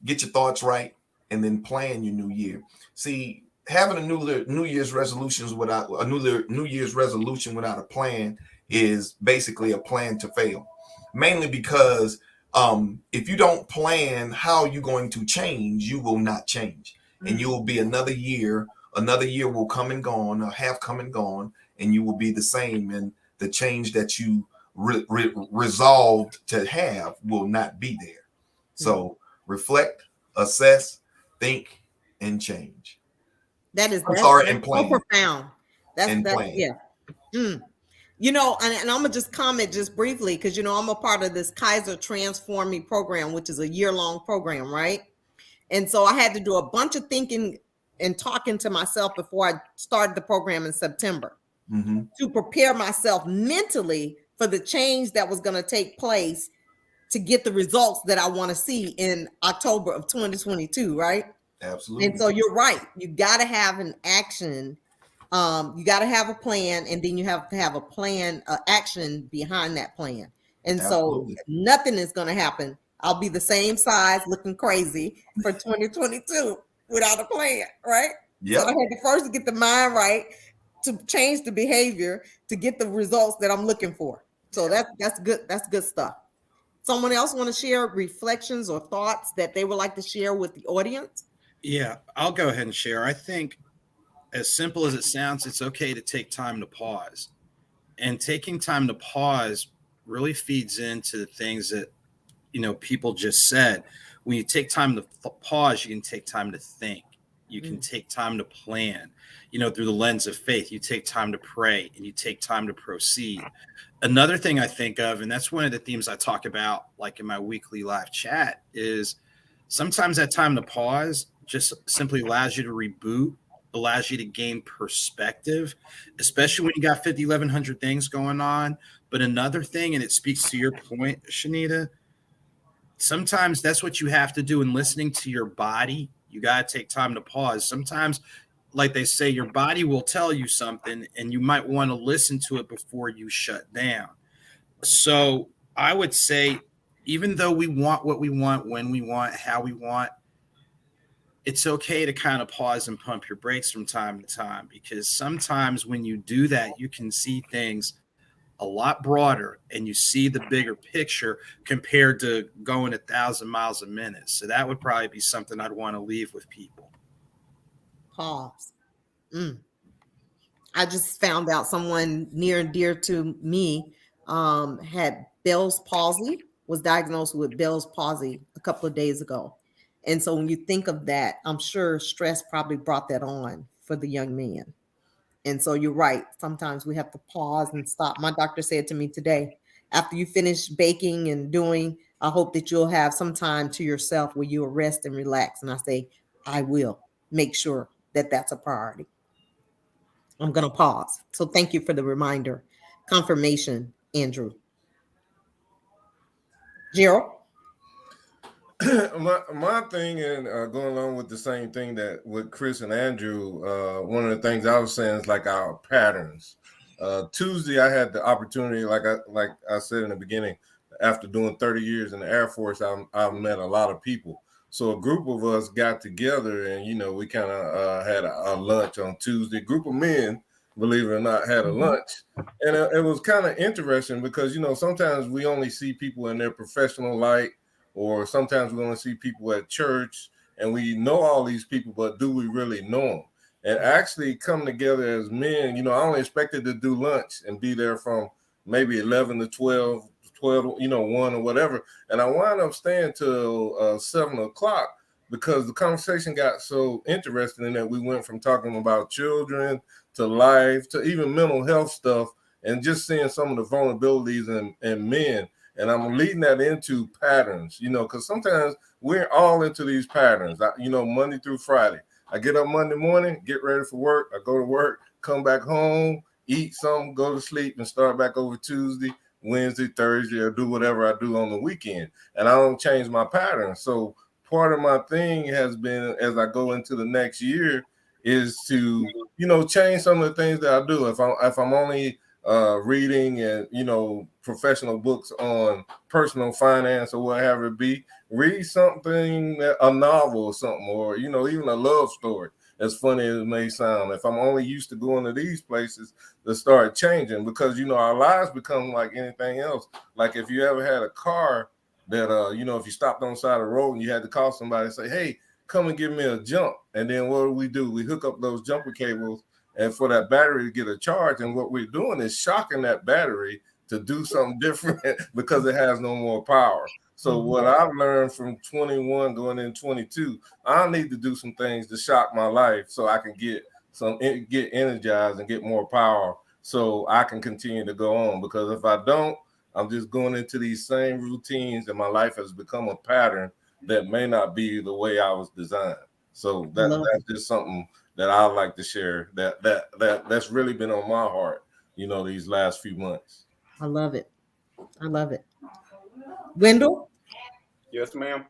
get your thoughts right, and then plan your new year. See, having a New Year's resolution without a plan is basically a plan to fail. Mainly because if you don't plan how you're going to change, you will not change. And you will be another year will come and gone, or have come and gone, and you will be the same. And the change that you resolved to have will not be there. So reflect, assess, think, and change. That's and plan. so profound. That's plan. Yeah. And I'm gonna just comment just briefly because I'm a part of this Kaiser Transform Me program, which is a year-long program, right? And so I had to do a bunch of thinking and talking to myself before I started the program in September to prepare myself mentally for the change that was going to take place to get the results that I want to see in October of 2022, right? Absolutely. And so you're right. You got to have an action. You got to have a plan, and then you have to have a plan, action behind that plan. And so nothing is going to happen. I'll be the same size looking crazy for 2022 without a plan, right? Yep. So I had to first get the mind right to change the behavior to get the results that I'm looking for. So that's good. That's good stuff. Someone else want to share reflections or thoughts that they would like to share with the audience? Yeah, I'll go ahead and share. I think as simple as it sounds, it's okay to take time to pause. And taking time to pause really feeds into the things that people just said. When you take time to pause, you can take time to think. You can take time to plan, through the lens of faith. You take time to pray and you take time to proceed. Another thing I think of, and that's one of the themes I talk about, like in my weekly live chat, is sometimes that time to pause just simply allows you to reboot, allows you to gain perspective, especially when you got 5,100 things going on. But another thing, and it speaks to your point, Shenita, sometimes that's what you have to do in listening to your body. You got to take time to pause. Sometimes like they say, your body will tell you something, and you might want to listen to it before you shut down. So I would say, even though we want what we want, when we want, how we want, it's okay to kind of pause and pump your brakes from time to time, because sometimes when you do that, you can see things a lot broader and you see the bigger picture compared to going 1,000 miles a minute. So that would probably be something I'd want to leave with people. Pause. I just found out someone near and dear to me had Bell's palsy, was diagnosed with Bell's palsy a couple of days ago. And so when you think of that, I'm sure stress probably brought that on for the young man. And so you're right. Sometimes we have to pause and stop. My doctor said to me today, after you finish baking and doing, I hope that you'll have some time to yourself where you rest and relax. And I say, I will make sure that that's a priority. I'm going to pause. So thank you for the reminder. Confirmation, Andrew. Gerald? my thing, and going along with the same thing that with Chris and Andrew, one of the things I was saying is like our patterns. Tuesday, I had the opportunity, like I said in the beginning, after doing 30 years in the Air Force, I met a lot of people. So a group of us got together, and we kind of had a lunch on Tuesday. A group of men, believe it or not, had a lunch, and it was kind of interesting because sometimes we only see people in their professional light, or sometimes we only see people at church, and we know all these people, but do we really know them? And actually come together as men, I only expected to do lunch and be there from maybe 11 to 12, 1 or whatever. And I wound up staying till 7 o'clock because the conversation got so interesting in that we went from talking about children to life to even mental health stuff, and just seeing some of the vulnerabilities in men. And I'm leading that into patterns, because sometimes we're all into these patterns, Monday through Friday. I get up Monday morning, get ready for work. I go to work, come back home, eat something, go to sleep, and start back over Tuesday, Wednesday, Thursday, or do whatever I do on the weekend. And I don't change my pattern. So part of my thing has been, as I go into the next year, is to, change some of the things that I do. If I'm only reading and professional books on personal finance or whatever it be, read something, a novel or something, or even a love story, as funny as it may sound. If I'm only used to going to these places, to start changing, because our lives become like anything else. Like if you ever had a car that if you stopped on the side of the road and you had to call somebody and say, hey, come and give me a jump, and then what do? We hook up those jumper cables and for that battery to get a charge. And what we're doing is shocking that battery to do something different because it has no more power. So what I've learned from 21 going in 22, I need to do some things to shock my life so I can get energized and get more power so I can continue to go on. Because if I don't, I'm just going into these same routines, and my life has become a pattern that may not be the way I was designed. So that's just something that I like to share that's really been on my heart, these last few months. I love it. Wendell, Yes, ma'am.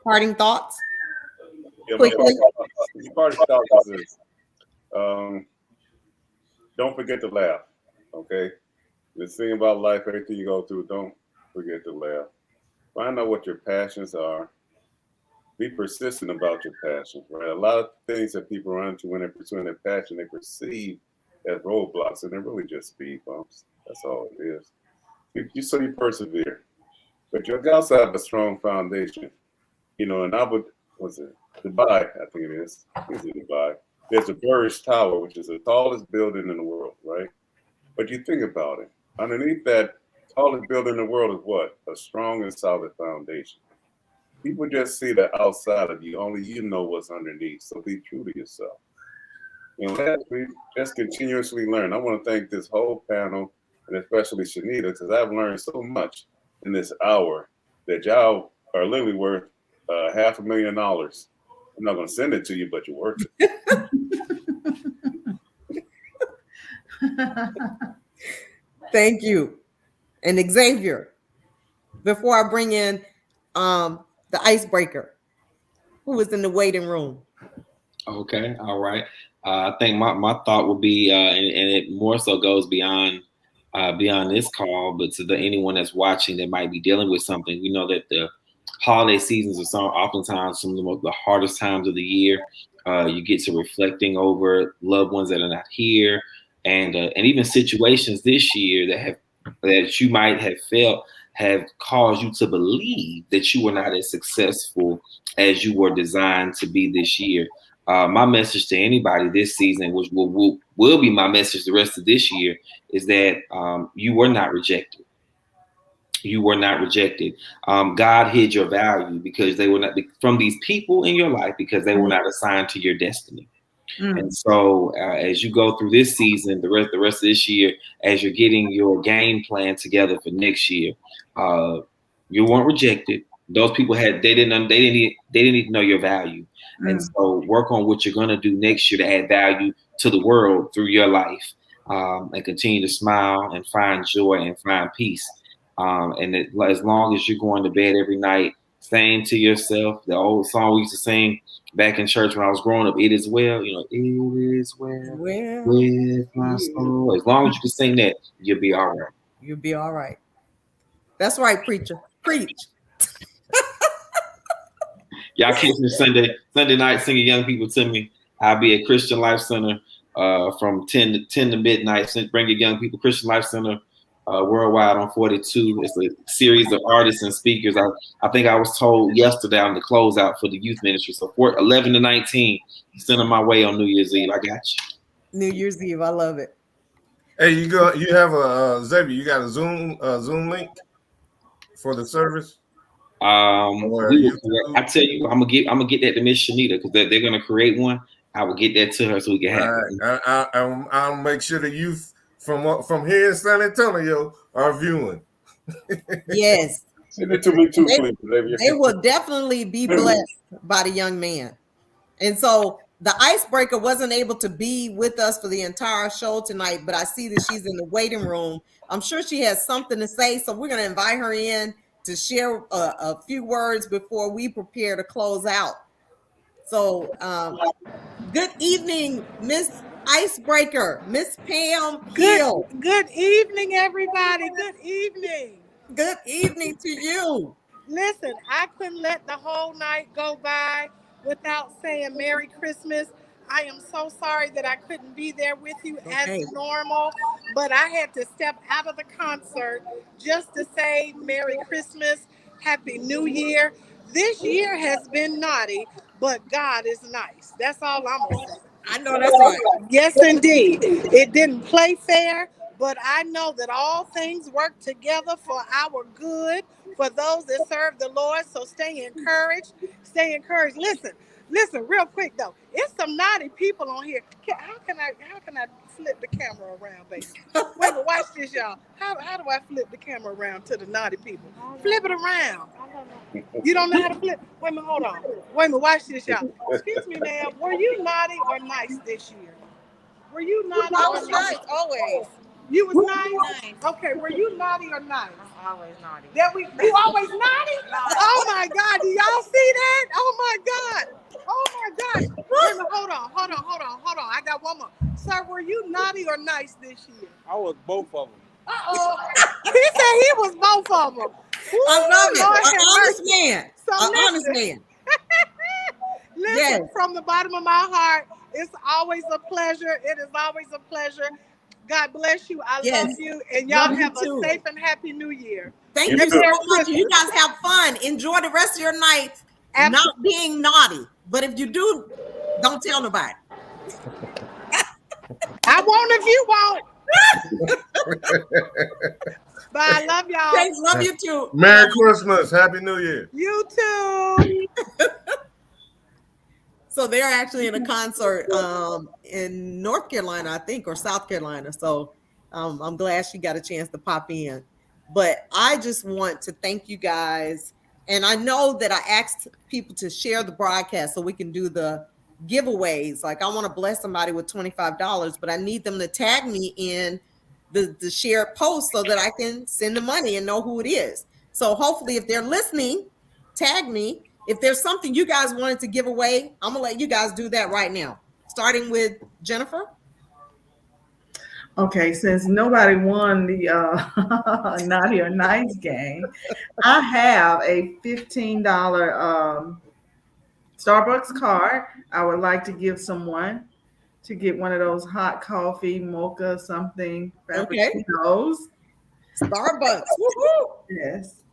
parting thoughts? Yeah, Quickly. my party thought is this. Don't forget to laugh, okay? The thing about life, everything you go through, don't forget to laugh. Find out what your passions are. Be persistent about your passions, right? A lot of things that people run into when they're pursuing their passion, they perceive as roadblocks, and they're really just speed bumps. That's all it is. You persevere, but you also have a strong foundation, and was it Dubai? I think it is. Is it Dubai? There's a Burj Tower, which is the tallest building in the world, right? But you think about it. Underneath that tallest building in the world is what? A strong and solid foundation. People just see the outside of you. Only you know what's underneath. So be true to yourself. And lastly, just continuously learn. I want to thank this whole panel, and especially Shenita, because I've learned so much in this hour that y'all are literally worth $500,000. I'm not going to send it to you, but you're worth it. Thank you. And Xavier, before I bring in the icebreaker, who is in the waiting room? Okay, all right. I think my thought would be, and it more so goes beyond this call, but to anyone that's watching that might be dealing with something. We know that the holiday seasons are oftentimes some of the hardest times of the year. You get to reflecting over loved ones that are not here, and even situations this year that you might have felt have caused you to believe that you were not as successful as you were designed to be this year. My message to anybody this season, which will be my message the rest of this year, is that you were not rejected. You were not rejected. God hid your value because they were not from these people in your life because they were not assigned to your destiny. And so, as you go through this season, the rest of this year, as you're getting your game plan together for next year, you weren't rejected. Those people they didn't even know your value. And so, work on what you're going to do next year to add value to the world through your life, and continue to smile and find joy and find peace. As long as you're going to bed every night, saying to yourself, the old song we used to sing back in church when I was growing up, it is well, it is well with my soul. As long as you can sing that, you'll be all right. You'll be all right. That's right, preacher. Preach. Y'all catch me Sunday night singing young people to me. I'll be at Christian Life Center from 10 to midnight. Bring your young people, Christian Life Center worldwide on 42. It's a series of artists and speakers. I think I was told yesterday on the closeout for the youth ministry. So 11 to 19, send them my way on New Year's Eve. I got you. New Year's Eve. I love it. Hey, you have a Xavier, you got a Zoom link for the service? I tell you, I'm gonna get that to Miss Shenita because they're gonna create one. I will get that to her so we can have it. I'll make sure the youth from here in San Antonio are viewing. Yes. Send it to me too, please, Xavier. They will definitely be blessed by the young man. And so the icebreaker wasn't able to be with us for the entire show tonight, but I see that she's in the waiting room. I'm sure she has something to say, so we're going to invite her in to share a few words before we prepare to close out. So good evening, Miss Icebreaker, Miss Pam Hill. Good evening, everybody. Good evening. Good evening to you. Listen, I couldn't let the whole night go by without saying Merry Christmas. I am so sorry that I couldn't be there with you as normal, but I had to step out of the concert just to say Merry Christmas, Happy New Year. This year has been naughty, but God is nice. That's all I'm going to say. I know that's right. Yes, indeed. It didn't play fair, but I know that all things work together for our good, for those that serve the Lord. So stay encouraged. Stay encouraged. Listen, real quick though. It's some naughty people on here. How can I flip the camera around, baby? Wait, but watch this, y'all. How do I flip the camera around to the naughty people? Flip it around. You don't know how to flip? Wait a minute, hold on. Wait a minute, watch this, y'all. Excuse me, ma'am. Were you naughty or nice this year? Were you naughty or nice? Always. You was nice? Okay, were you naughty or nice? I'm always naughty. You always naughty? Oh my God, do y'all see that? Oh my God. Wait a minute, hold on. I got one more. Sir, were you naughty or nice this year? I was both of them. Uh-oh. He said he was both of them. Ooh, I love it. Lord An have honest mercy. man. So An honest man. Listen, from the bottom of my heart, it's always a pleasure. It is always a pleasure. God bless you. I love you. And y'all have a safe and happy New Year. Thank you so much. You guys have fun. Enjoy the rest of your night. Not being naughty. But if you do, don't tell nobody. I won't if you won't. But I love y'all. Thanks. Love you too. Merry Christmas. Happy New Year. You too. So they're actually in a concert in North Carolina, I think, or South Carolina. So I'm glad she got a chance to pop in. But I just want to thank you guys. And I know that I asked people to share the broadcast so we can do the giveaways. Like I want to bless somebody with $25, but I need them to tag me in the shared post so that I can send the money and know who it is. So hopefully if they're listening, tag me if there's something you guys wanted to give away, I'm gonna let you guys do that right now. Starting with Jennifer. Okay, since nobody won the Naughty or Nice game, I have a $15 Starbucks card. I would like to give someone to get one of those hot coffee, mocha, something, Okay. frappuccinos. Starbucks. Woo-hoo. Yes.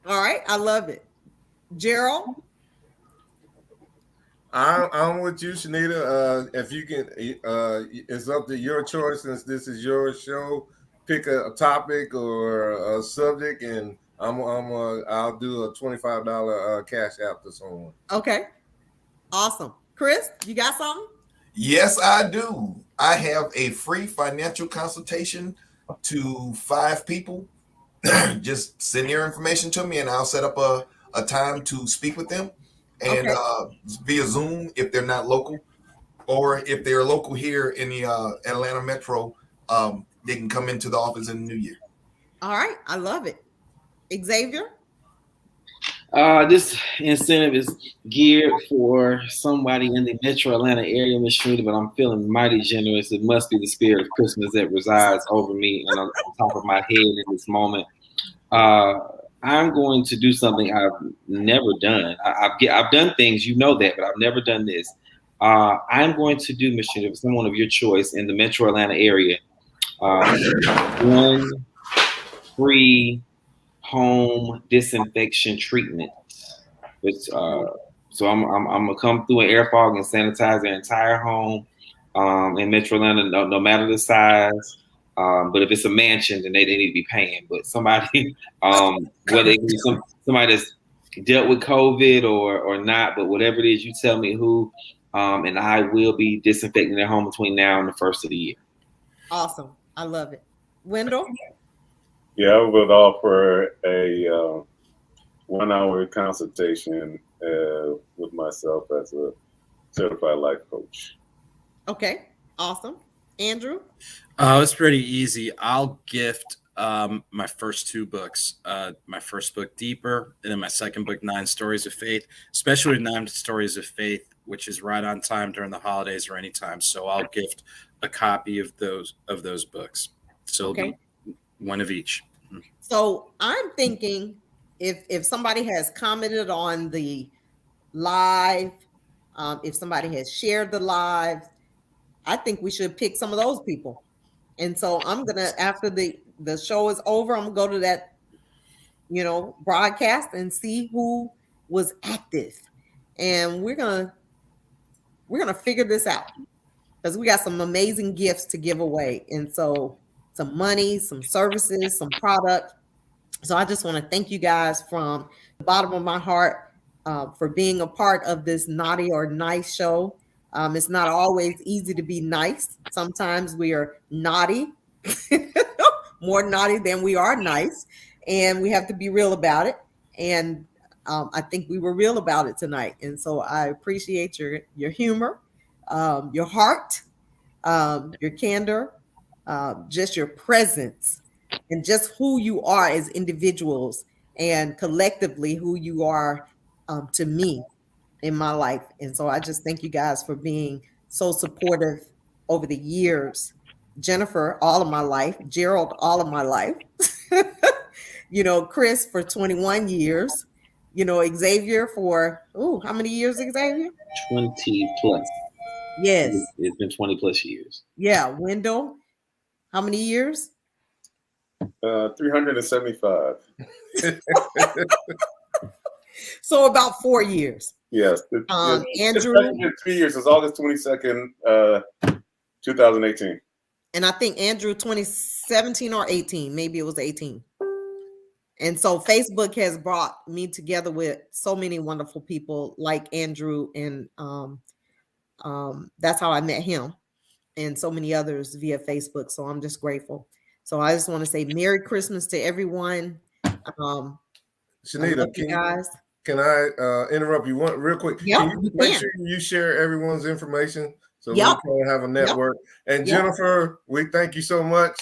All right, I love it. Gerald. I'm with you, Shenita. If you can, it's up to your choice since this is your show. Pick a topic or a subject, and I'll do a $25 cash app to someone. Okay, awesome. Chris, you got something? Yes, I do. I have a free financial consultation to 5 people. Just send your information to me, and I'll set up a time to speak with them. And via Zoom if they're not local, or if they're local here in the Atlanta Metro, they can come into the office in the new year. All right, I love it. Xavier? This incentive is geared for somebody in the Metro Atlanta area, Ms. Shenita, but I'm feeling mighty generous. It must be the spirit of Christmas that resides over me and on top of my head in this moment. I'm going to do something I've never done. I've done things, you know that, but I've never done this. I'm going to do, Ms. Shenita, someone of your choice in the Metro Atlanta area, one free home disinfection treatment. So I'm gonna come through an air fog and sanitize their entire home in Metro Atlanta, no matter the size. But if it's a mansion, then they need to be paying. But somebody, whether it be somebody that's dealt with COVID or not, but whatever it is, you tell me who, and I will be disinfecting their home between now and the first of the year. Awesome. I love it. Wendell? Yeah, I would offer a 1-hour consultation with myself as a certified life coach. Okay, awesome. Andrew? It's pretty easy. I'll gift my first 2 books. My first book, Deeper, and then my second book, 9 Stories of Faith, especially 9 Stories of Faith, which is right on time during the holidays or anytime. So I'll gift a copy of those books. So Okay. it'll be one of each. So I'm thinking if somebody has commented on the live, if somebody has shared the live, I think we should pick some of those people. And so I'm gonna, after the show is over, I'm gonna go to that, broadcast and see who was active, and we're gonna figure this out because we got some amazing gifts to give away, and so some money, some services, some product. So I just want to thank you guys from the bottom of my heart for being a part of this Naughty or Nice show. It's not always easy to be nice. Sometimes we are naughty, more naughty than we are nice, and we have to be real about it. And I think we were real about it tonight. And so I appreciate your humor, your heart, your candor, just your presence, and just who you are as individuals, and collectively who you are to me in my life. And so I just thank you guys for being so supportive over the years. Jennifer, all of my life. Gerald, all of my life. Chris for 21 years. Xavier for, how many years, Xavier? 20 plus. Yes. It's been 20 plus years. Yeah. Wendell, how many years? 375. So about 4 years. Yes. Andrew? 3 years since August 22nd, 2018. And I think Andrew 2017 or 18, maybe it was 18. And so Facebook has brought me together with so many wonderful people like Andrew, and that's how I met him, and so many others via Facebook. So I'm just grateful. So I just want to say Merry Christmas to everyone. Shenita, can I interrupt you real quick? Yep, Can you make sure you share everyone's information so we can have a network? Yep. And Jennifer, we thank you so much.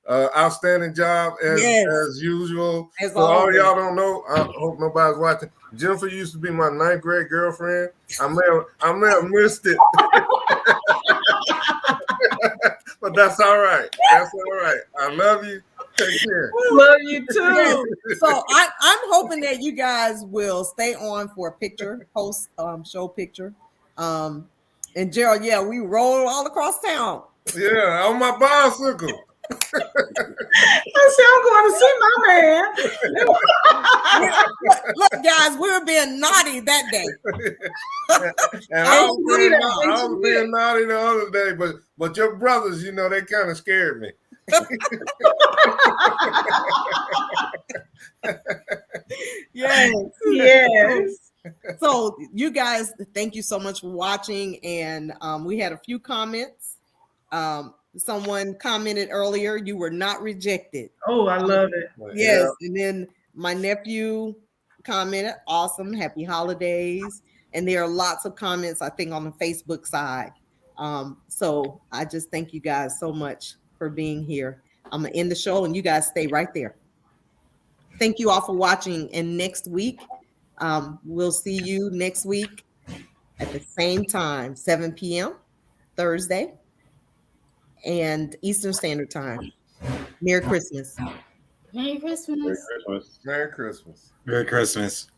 Outstanding job as usual. As all y'all don't know, I hope nobody's watching. Jennifer used to be my 9th grade girlfriend. I may have missed it. But that's all right. That's all right. I love you. Take care. Love you too. Yes. So I'm hoping that you guys will stay on for a picture, post show picture. And Gerald, yeah, we roll all across town. Yeah, on my bicycle. I said, I'm going to see my man. Look, guys, we were being naughty that day. And I was being naughty the other day, but your brothers, you know, they kind of scared me. Yes. Yes. So you guys, thank you so much for watching. And we had a few comments. Someone commented earlier, you were not rejected. Oh, I love it. Yes. Yeah. And then my nephew commented, awesome, happy holidays. And there are lots of comments, I think, on the Facebook side. So I just thank you guys so much for being here. I'm going to end the show and you guys stay right there. Thank you all for watching. And next week, we'll see you next week at the same time, 7 p.m. Thursday and Eastern Standard Time. Merry Christmas. Merry Christmas. Merry Christmas. Merry Christmas.